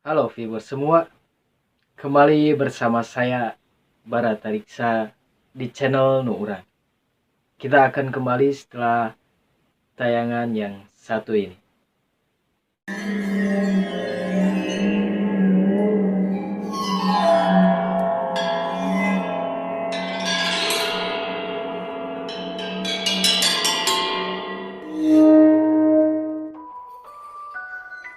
Halo viewers semua, kembali bersama saya Barata Riksa di channel Nuuran. Kita akan kembali setelah tayangan yang satu ini.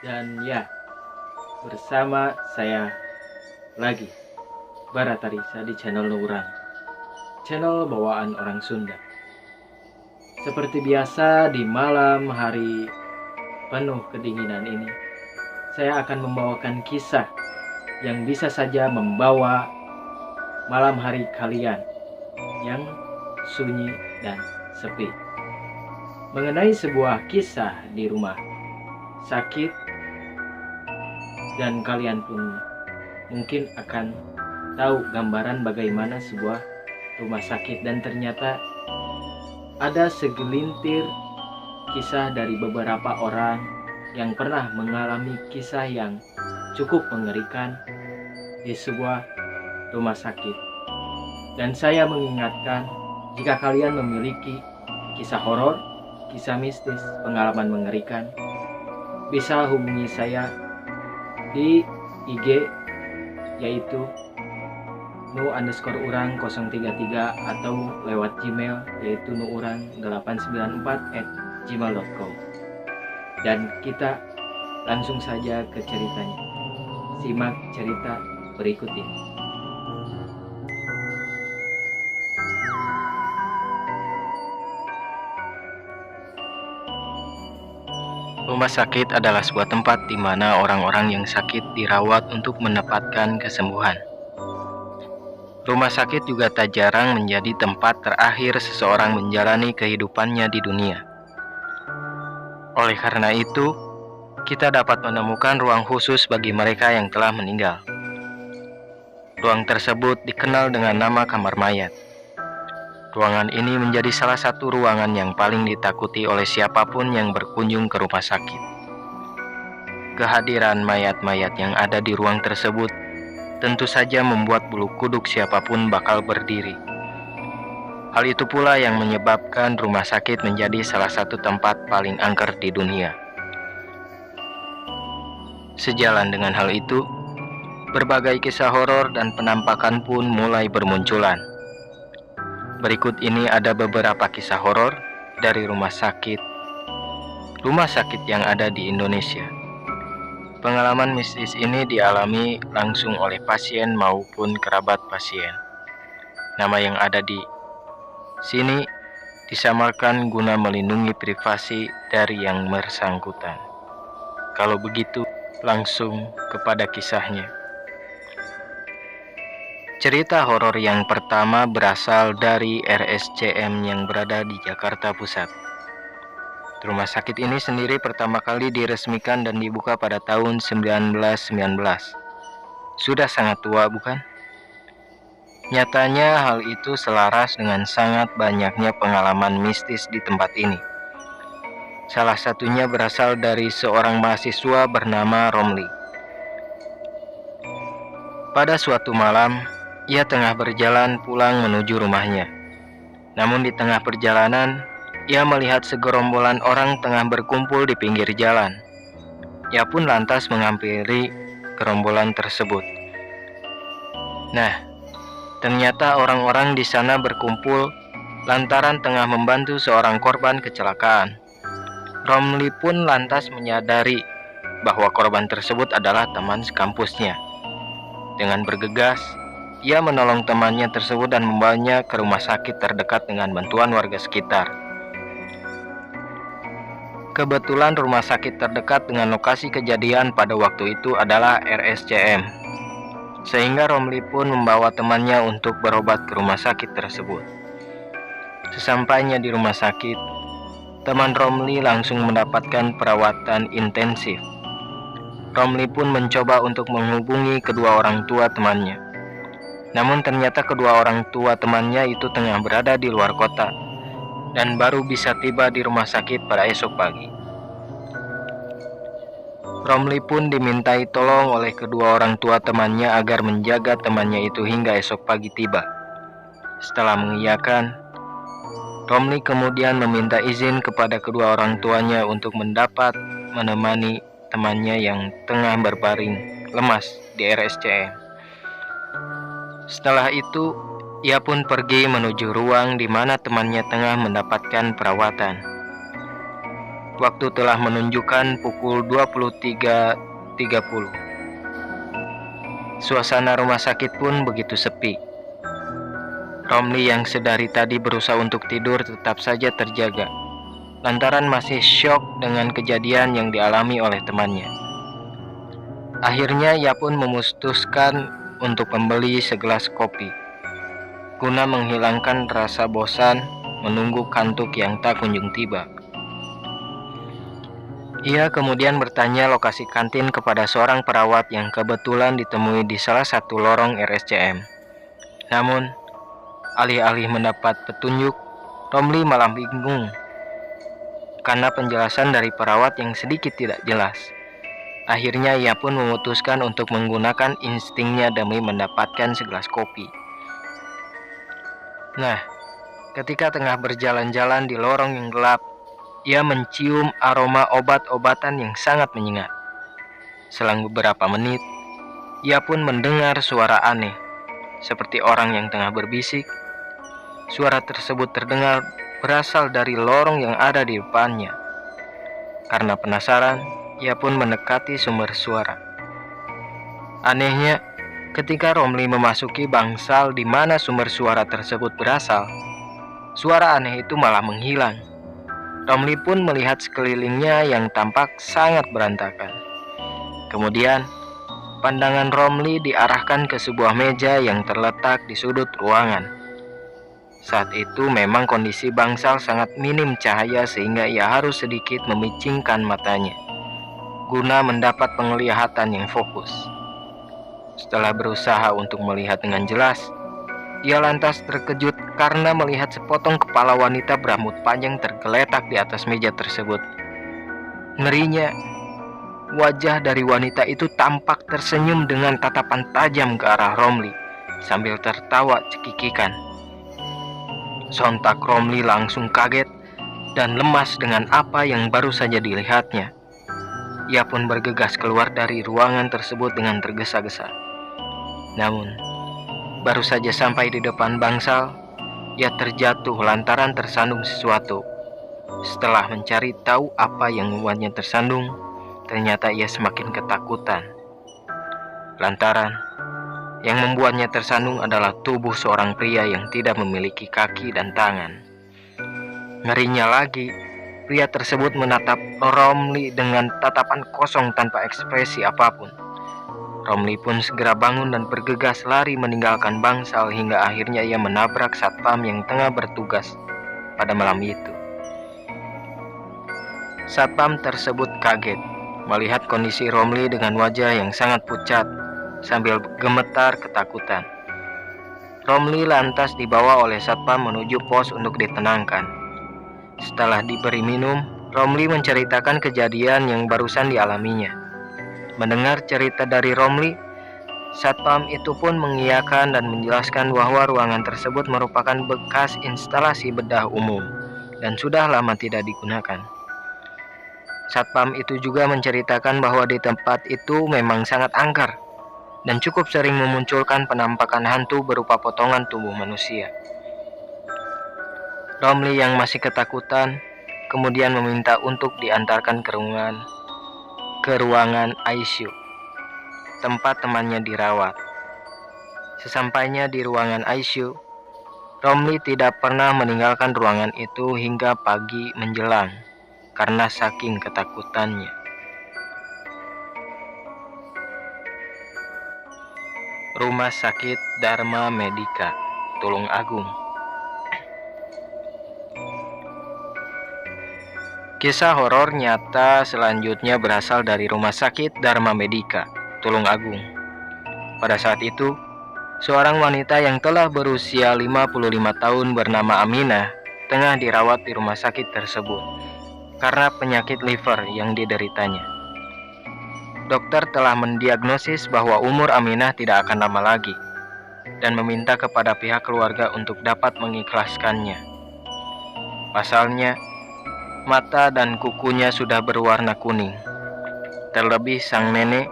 Dan ya, bersama saya lagi Barata Riksa di channel Nuuran, channel bawaan orang Sunda. Seperti biasa di malam hari penuh kedinginan ini, saya akan membawakan kisah yang bisa saja membawa malam hari kalian yang sunyi dan sepi. Mengenai sebuah kisah di rumah sakit, dan kalian pun mungkin akan tahu gambaran bagaimana sebuah rumah sakit, dan ternyata ada segelintir kisah dari beberapa orang yang pernah mengalami kisah yang cukup mengerikan di sebuah rumah sakit. Dan saya mengingatkan, jika kalian memiliki kisah horor, kisah mistis, pengalaman mengerikan, bisa hubungi saya di IG yaitu nu_urang033 atau lewat Gmail yaitu nuurang894@gmail.com. Dan kita langsung saja ke ceritanya. Simak cerita berikut ini. Rumah sakit adalah sebuah tempat di mana orang-orang yang sakit dirawat untuk mendapatkan kesembuhan. Rumah sakit juga tak jarang menjadi tempat terakhir seseorang menjalani kehidupannya di dunia. Oleh karena itu, kita dapat menemukan ruang khusus bagi mereka yang telah meninggal. Ruang tersebut dikenal dengan nama kamar mayat. Ruangan ini menjadi salah satu ruangan yang paling ditakuti oleh siapapun yang berkunjung ke rumah sakit. Kehadiran mayat-mayat yang ada di ruang tersebut tentu saja membuat bulu kuduk siapapun bakal berdiri. Hal itu pula yang menyebabkan rumah sakit menjadi salah satu tempat paling angker di dunia. Sejalan dengan hal itu, berbagai kisah horor dan penampakan pun mulai bermunculan. Berikut ini ada beberapa kisah horor dari rumah sakit yang ada di Indonesia. Pengalaman mistis ini dialami langsung oleh pasien maupun kerabat pasien. Nama yang ada di sini disamarkan guna melindungi privasi dari yang bersangkutan. Kalau begitu, langsung kepada kisahnya. Cerita horor yang pertama berasal dari RSCM yang berada di Jakarta Pusat. Rumah sakit ini sendiri pertama kali diresmikan dan dibuka pada tahun 1919. Sudah sangat tua, bukan? Nyatanya hal itu selaras dengan sangat banyaknya pengalaman mistis di tempat ini. Salah satunya berasal dari seorang mahasiswa bernama Romli. Pada suatu malam, ia tengah berjalan pulang menuju rumahnya. Namun di tengah perjalanan, ia melihat segerombolan orang tengah berkumpul di pinggir jalan. Ia pun lantas menghampiri gerombolan tersebut. Nah, ternyata orang-orang di sana berkumpul lantaran tengah membantu seorang korban kecelakaan. Romli pun lantas menyadari bahwa korban tersebut adalah teman sekampusnya. Dengan bergegas, ia menolong temannya tersebut dan membawanya ke rumah sakit terdekat dengan bantuan warga sekitar. Kebetulan rumah sakit terdekat dengan lokasi kejadian pada waktu itu adalah RSCM. Sehingga Romli pun membawa temannya untuk berobat ke rumah sakit tersebut. Sesampainya di rumah sakit, teman Romli langsung mendapatkan perawatan intensif. Romli pun mencoba untuk menghubungi kedua orang tua temannya. Namun ternyata kedua orang tua temannya itu tengah berada di luar kota dan baru bisa tiba di rumah sakit pada esok pagi. Romli pun dimintai tolong oleh kedua orang tua temannya agar menjaga temannya itu hingga esok pagi tiba. Setelah mengiyakan, Romli kemudian meminta izin kepada kedua orang tuanya untuk mendapat menemani temannya yang tengah berbaring lemas di RSCM. Setelah itu, ia pun pergi menuju ruang di mana temannya tengah mendapatkan perawatan. Waktu telah menunjukkan pukul 23.30. Suasana rumah sakit pun begitu sepi. Romli yang sedari tadi berusaha untuk tidur tetap saja terjaga, lantaran masih syok dengan kejadian yang dialami oleh temannya. Akhirnya ia pun memutuskan untuk membeli segelas kopi, guna menghilangkan rasa bosan menunggu kantuk yang tak kunjung tiba. Ia kemudian bertanya lokasi kantin kepada seorang perawat yang kebetulan ditemui di salah satu lorong RSCM. Namun, alih-alih mendapat petunjuk, Romli malah bingung karena penjelasan dari perawat yang sedikit tidak jelas. Akhirnya ia pun memutuskan untuk menggunakan instingnya demi mendapatkan segelas kopi. Nah, ketika tengah berjalan-jalan di lorong yang gelap, ia mencium aroma obat-obatan yang sangat menyengat. Selang beberapa menit, ia pun mendengar suara aneh, seperti orang yang tengah berbisik. Suara tersebut terdengar berasal dari lorong yang ada di depannya. Karena penasaran, ia pun mendekati sumber suara. Anehnya, ketika Romli memasuki bangsal di mana sumber suara tersebut berasal, suara aneh itu malah menghilang. Romli pun melihat sekelilingnya yang tampak sangat berantakan. Kemudian, pandangan Romli diarahkan ke sebuah meja yang terletak di sudut ruangan. Saat itu memang kondisi bangsal sangat minim cahaya sehingga ia harus sedikit memicingkan matanya, guna mendapat penglihatan yang fokus. Setelah berusaha untuk melihat dengan jelas, ia lantas terkejut karena melihat sepotong kepala wanita berambut panjang tergeletak di atas meja tersebut. Ngerinya, wajah dari wanita itu tampak tersenyum dengan tatapan tajam ke arah Romli sambil tertawa cekikikan. Sontak Romli langsung kaget dan lemas dengan apa yang baru saja dilihatnya. Ia pun bergegas keluar dari ruangan tersebut dengan tergesa-gesa. Namun, baru saja sampai di depan bangsal, ia terjatuh lantaran tersandung sesuatu. Setelah mencari tahu apa yang membuatnya tersandung, ternyata ia semakin ketakutan. Lantaran yang membuatnya tersandung adalah tubuh seorang pria yang tidak memiliki kaki dan tangan. Ngerinya lagi, pria tersebut menatap Romli dengan tatapan kosong tanpa ekspresi apapun. Romli pun segera bangun dan bergegas lari meninggalkan bangsal hingga akhirnya ia menabrak satpam yang tengah bertugas pada malam itu. Satpam tersebut kaget melihat kondisi Romli dengan wajah yang sangat pucat sambil gemetar ketakutan. Romli lantas dibawa oleh satpam menuju pos untuk ditenangkan. Setelah diberi minum, Romli menceritakan kejadian yang barusan dialaminya. Mendengar cerita dari Romli, satpam itu pun mengiyakan dan menjelaskan bahwa ruangan tersebut merupakan bekas instalasi bedah umum dan sudah lama tidak digunakan. Satpam itu juga menceritakan bahwa di tempat itu memang sangat angker dan cukup sering memunculkan penampakan hantu berupa potongan tubuh manusia. Romli yang masih ketakutan kemudian meminta untuk diantarkan ke ruangan ICU, tempat temannya dirawat. Sesampainya di ruangan ICU, Romli tidak pernah meninggalkan ruangan itu hingga pagi menjelang karena saking ketakutannya. Rumah Sakit Dharma Medika, Tulung Agung. Kisah horor nyata selanjutnya berasal dari Rumah Sakit Dharma Medika, Tulung Agung. Pada saat itu, seorang wanita yang telah berusia 55 tahun bernama Aminah tengah dirawat di rumah sakit tersebut karena penyakit liver yang dideritanya. dokter telah mendiagnosis bahwa umur Aminah tidak akan lama lagi dan meminta kepada pihak keluarga untuk dapat mengikhlaskannya. Pasalnya, mata dan kukunya sudah berwarna kuning. Terlebih sang nenek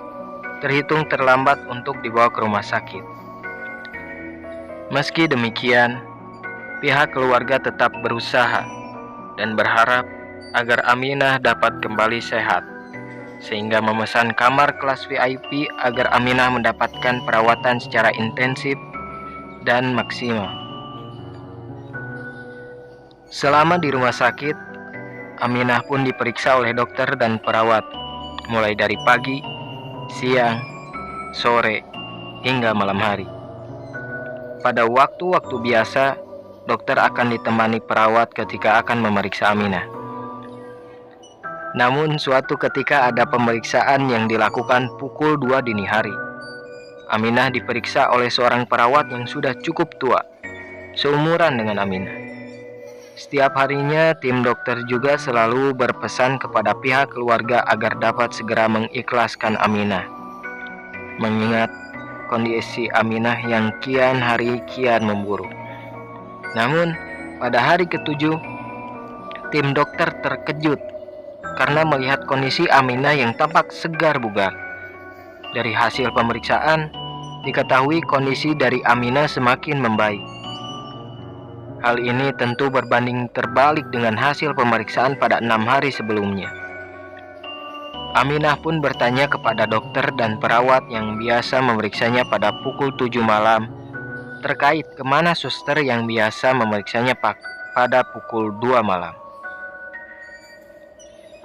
terhitung terlambat untuk dibawa ke rumah sakit. Meski demikian, pihak keluarga tetap berusaha dan berharap agar Aminah dapat kembali sehat, sehingga memesan kamar kelas VIP agar Aminah mendapatkan perawatan secara intensif dan maksimal. Selama di rumah sakit, Aminah pun diperiksa oleh dokter dan perawat, mulai dari pagi, siang, sore, hingga malam hari. Pada waktu-waktu biasa, dokter akan ditemani perawat ketika akan memeriksa Aminah. Namun suatu ketika ada pemeriksaan yang dilakukan pukul 2 dini hari. Aminah diperiksa oleh seorang perawat yang sudah cukup tua, seumuran dengan Aminah. Setiap harinya tim dokter juga selalu berpesan kepada pihak keluarga agar dapat segera mengikhlaskan Aminah, mengingat kondisi Aminah yang kian hari kian memburuk. Namun pada hari ke-7, tim dokter terkejut karena melihat kondisi Aminah yang tampak segar bugar. Dari hasil pemeriksaan, diketahui kondisi dari Aminah semakin membaik. Hal ini tentu berbanding terbalik dengan hasil pemeriksaan pada 6 hari sebelumnya. Aminah pun bertanya kepada dokter dan perawat yang biasa memeriksanya pada pukul 7 malam terkait kemana suster yang biasa memeriksanya pada pukul 2 malam.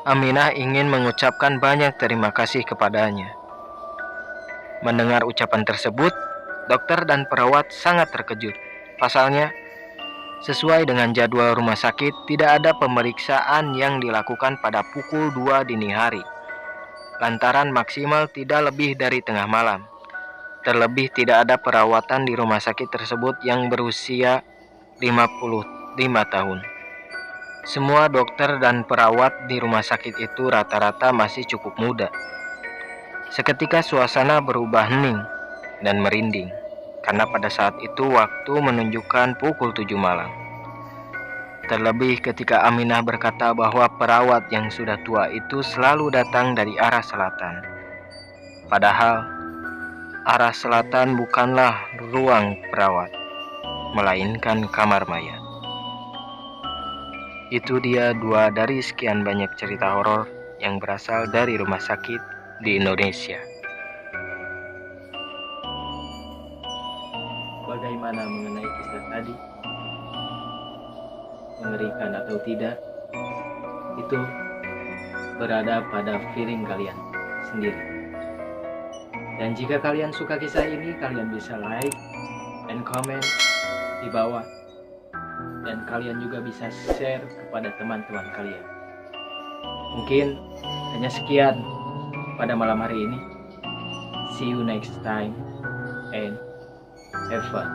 Aminah ingin mengucapkan banyak terima kasih kepadanya. Mendengar ucapan tersebut, dokter dan perawat sangat terkejut. Pasalnya, sesuai dengan jadwal rumah sakit, tidak ada pemeriksaan yang dilakukan pada pukul 2 dini hari, lantaran maksimal tidak lebih dari tengah malam. Terlebih tidak ada perawatan di rumah sakit tersebut yang berusia 55 tahun. Semua dokter dan perawat di rumah sakit itu rata-rata masih cukup muda. Seketika suasana berubah hening dan merinding, karena pada saat itu waktu menunjukkan pukul 7 malam. Terlebih ketika Aminah berkata bahwa perawat yang sudah tua itu selalu datang dari arah selatan. Padahal, arah selatan bukanlah ruang perawat, melainkan kamar mayat. Itu dia 2 dari sekian banyak cerita horor yang berasal dari rumah sakit di Indonesia. Bagaimana mengenai kisah tadi? Mengerikan atau tidak? Itu berada pada feeling kalian sendiri. Dan jika kalian suka kisah ini, kalian bisa like and comment di bawah. Dan kalian juga bisa share kepada teman-teman kalian. Mungkin hanya sekian pada malam hari ini. See you next time and have fun.